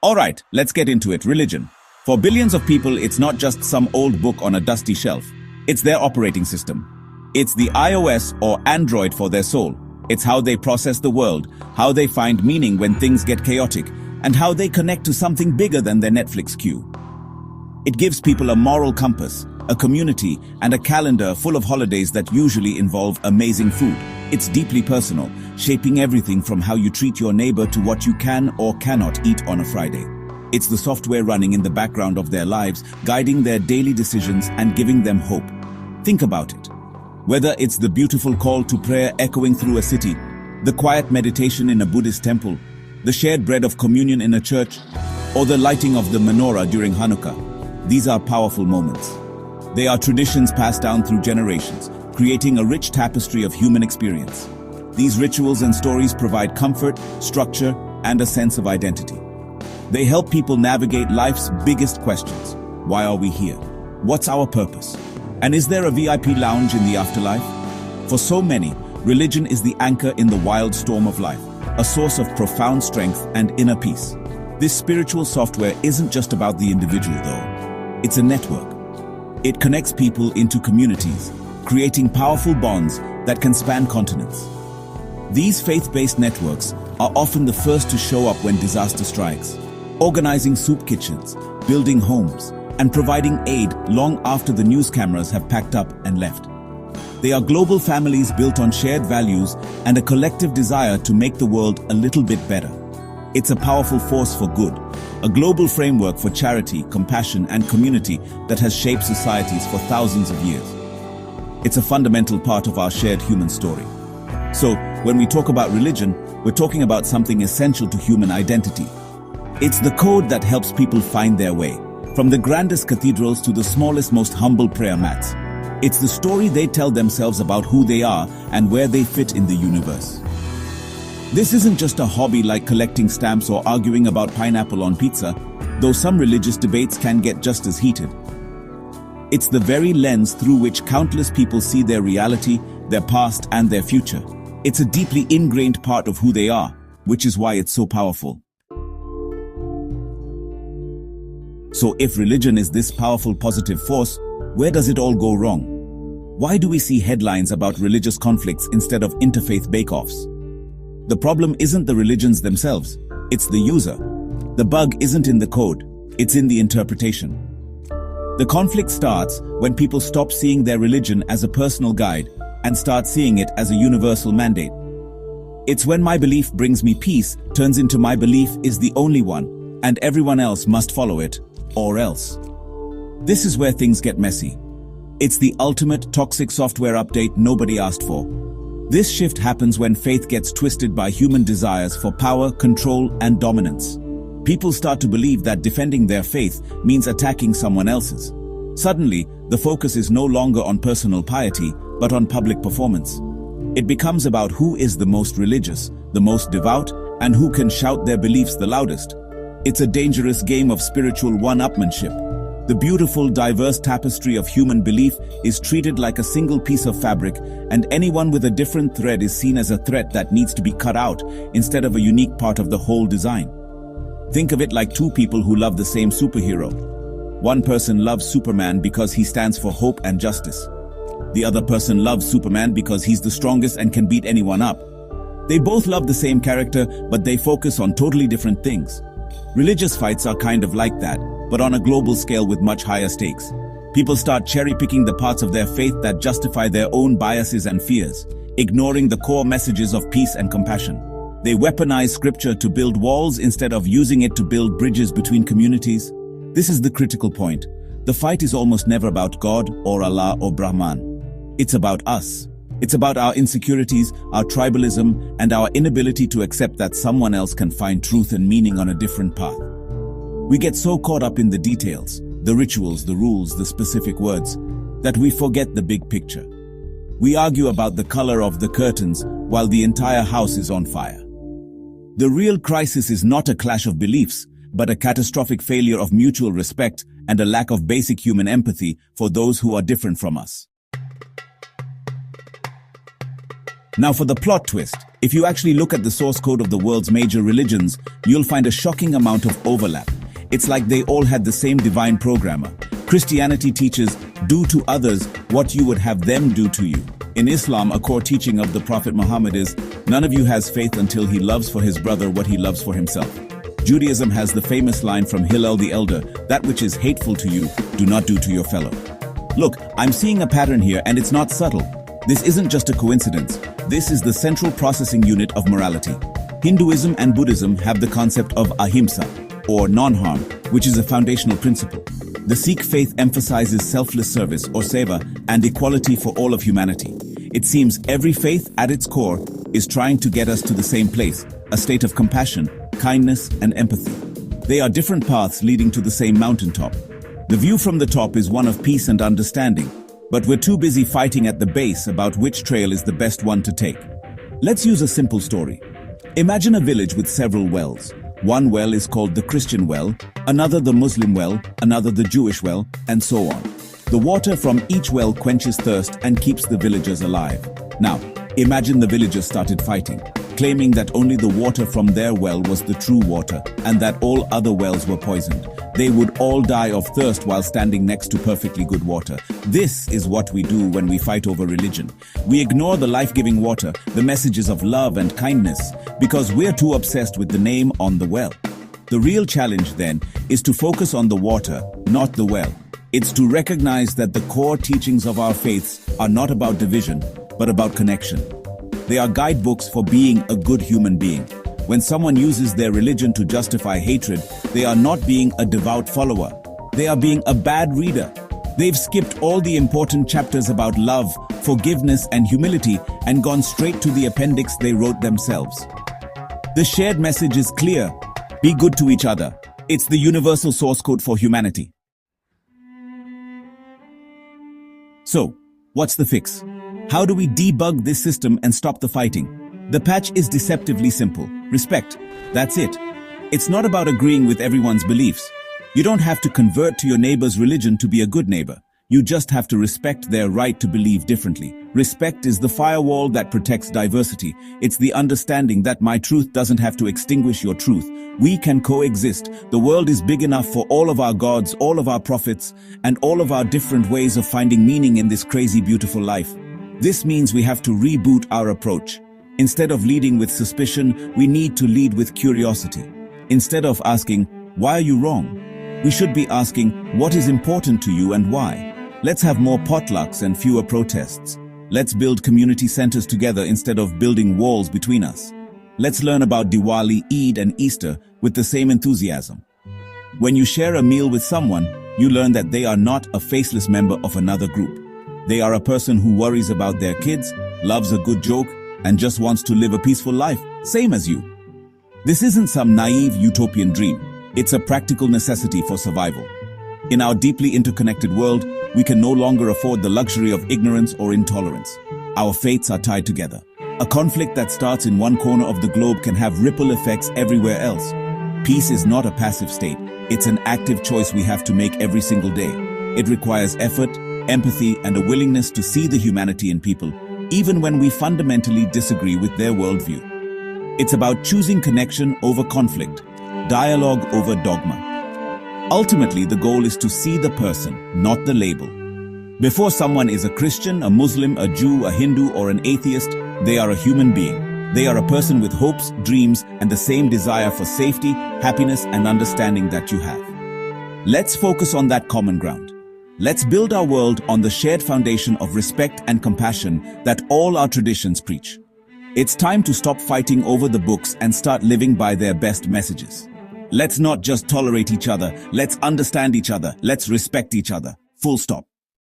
Alright, let's get into it. Religion. For billions of people, it's not just some old book on a dusty shelf. It's their operating system. It's the iOS or Android for their soul. It's how they process the world, how they find meaning when things get chaotic, and how they connect to something bigger than their Netflix queue. It gives people a moral compass, a community, and a calendar full of holidays that usually involve amazing food. It's deeply personal, shaping everything from how you treat your neighbor to what you can or cannot eat on a Friday. It's the software running in the background of their lives, guiding their daily decisions and giving them hope. Think about it. Whether it's the beautiful call to prayer echoing through a city, the quiet meditation in a Buddhist temple, the shared bread of communion in a church, or the lighting of the menorah during Hanukkah, these are powerful moments. They are traditions passed down through generations, creating a rich tapestry of human experience. These rituals and stories provide comfort, structure, and a sense of identity. They help people navigate life's biggest questions. Why are we here? What's our purpose? And is there a VIP lounge in the afterlife? For so many, religion is the anchor in the wild storm of life, a source of profound strength and inner peace. This spiritual software isn't just about the individual, though. It's a network. It connects people into communities, creating powerful bonds that can span continents. These faith-based networks are often the first to show up when disaster strikes, organizing soup kitchens, building homes, and providing aid long after the news cameras have packed up and left. They are global families built on shared values and a collective desire to make the world a little bit better. It's a powerful force for good, a global framework for charity, compassion, and community that has shaped societies for thousands of years. It's a fundamental part of our shared human story. So, when we talk about religion, we're talking about something essential to human identity. It's the code that helps people find their way, from the grandest cathedrals to the smallest, most humble prayer mats. It's the story they tell themselves about who they are and where they fit in the universe. This isn't just a hobby like collecting stamps or arguing about pineapple on pizza, though some religious debates can get just as heated. It's the very lens through which countless people see their reality, their past, and their future. It's a deeply ingrained part of who they are, which is why it's so powerful. So if religion is this powerful positive force, where does it all go wrong? Why do we see headlines about religious conflicts instead of interfaith bake-offs? The problem isn't the religions themselves, it's the user. The bug isn't in the code, it's in the interpretation. The conflict starts when people stop seeing their religion as a personal guide and start seeing it as a universal mandate. It's when my belief brings me peace turns into my belief is the only one, and everyone else must follow it, or else. This is where things get messy. It's the ultimate toxic software update nobody asked for. This shift happens when faith gets twisted by human desires for power, control, and dominance. People start to believe that defending their faith means attacking someone else's. Suddenly, the focus is no longer on personal piety, but on public performance. It becomes about who is the most religious, the most devout, and who can shout their beliefs the loudest. It's a dangerous game of spiritual one-upmanship. The beautiful, diverse tapestry of human belief is treated like a single piece of fabric, and anyone with a different thread is seen as a threat that needs to be cut out instead of a unique part of the whole design. Think of it like two people who love the same superhero. One person loves Superman because he stands for hope and justice. The other person loves Superman because he's the strongest and can beat anyone up. They both love the same character, but they focus on totally different things. Religious fights are kind of like that, but on a global scale with much higher stakes. People start cherry-picking the parts of their faith that justify their own biases and fears, ignoring the core messages of peace and compassion. They weaponize scripture to build walls instead of using it to build bridges between communities. This is the critical point. The fight is almost never about God or Allah or Brahman. It's about us. It's about our insecurities, our tribalism, and our inability to accept that someone else can find truth and meaning on a different path. We get so caught up in the details, the rituals, the rules, the specific words, that we forget the big picture. We argue about the color of the curtains while the entire house is on fire. The real crisis is not a clash of beliefs, but a catastrophic failure of mutual respect and a lack of basic human empathy for those who are different from us. Now for the plot twist. If you actually look at the source code of the world's major religions, you'll find a shocking amount of overlap. It's like they all had the same divine programmer. Christianity teaches, do to others what you would have them do to you. In Islam, a core teaching of the Prophet Muhammad is, none of you has faith until he loves for his brother what he loves for himself. Judaism has the famous line from Hillel the Elder, that which is hateful to you, do not do to your fellow. Look, I'm seeing a pattern here, and it's not subtle. This isn't just a coincidence. This is the central processing unit of morality. Hinduism and Buddhism have the concept of ahimsa, or non-harm, which is a foundational principle. The Sikh faith emphasizes selfless service, or seva, and equality for all of humanity. It seems every faith, at its core, is trying to get us to the same place, a state of compassion, kindness, and empathy. They are different paths leading to the same mountaintop. The view from the top is one of peace and understanding, but we're too busy fighting at the base about which trail is the best one to take. Let's use a simple story. Imagine a village with several wells. One well is called the Christian well, another the Muslim well, another the Jewish well, and so on. The water from each well quenches thirst and keeps the villagers alive. Now, imagine the villagers started fighting, claiming that only the water from their well was the true water and that all other wells were poisoned. They would all die of thirst while standing next to perfectly good water. This is what we do when we fight over religion. We ignore the life-giving water, the messages of love and kindness, because we're too obsessed with the name on the well. The real challenge, then, is to focus on the water, not the well. It's to recognize that the core teachings of our faiths are not about division, but about connection. They are guidebooks for being a good human being. When someone uses their religion to justify hatred, they are not being a devout follower. They are being a bad reader. They've skipped all the important chapters about love, forgiveness, and humility and gone straight to the appendix they wrote themselves. The shared message is clear. Be good to each other. It's the universal source code for humanity. So, what's the fix? How do we debug this system and stop the fighting? The patch is deceptively simple. Respect. That's it. It's not about agreeing with everyone's beliefs. You don't have to convert to your neighbor's religion to be a good neighbor. You just have to respect their right to believe differently. Respect is the firewall that protects diversity. It's the understanding that my truth doesn't have to extinguish your truth. We can coexist. The world is big enough for all of our gods, all of our prophets, and all of our different ways of finding meaning in this crazy, beautiful life. This means we have to reboot our approach. Instead of leading with suspicion, we need to lead with curiosity. Instead of asking, why are you wrong? We should be asking, what is important to you and why? Let's have more potlucks and fewer protests. Let's build community centers together instead of building walls between us. Let's learn about Diwali, Eid, and Easter with the same enthusiasm. When you share a meal with someone, you learn that they are not a faceless member of another group. They are a person who worries about their kids, loves a good joke, and just wants to live a peaceful life, same as you. This isn't some naive utopian dream. It's a practical necessity for survival. In our deeply interconnected world, we can no longer afford the luxury of ignorance or intolerance. Our fates are tied together. A conflict that starts in one corner of the globe can have ripple effects everywhere else. Peace is not a passive state. It's an active choice we have to make every single day. It requires effort, empathy, and a willingness to see the humanity in people, even when we fundamentally disagree with their worldview. It's about choosing connection over conflict, dialogue over dogma. Ultimately, the goal is to see the person, not the label. Before someone is a Christian, a Muslim, a Jew, a Hindu, or an atheist, they are a human being. They are a person with hopes, dreams, and the same desire for safety, happiness, and understanding that you have. Let's focus on that common ground. Let's build our world on the shared foundation of respect and compassion that all our traditions preach. It's time to stop fighting over the books and start living by their best messages. Let's not just tolerate each other, let's understand each other, let's respect each other. Full stop.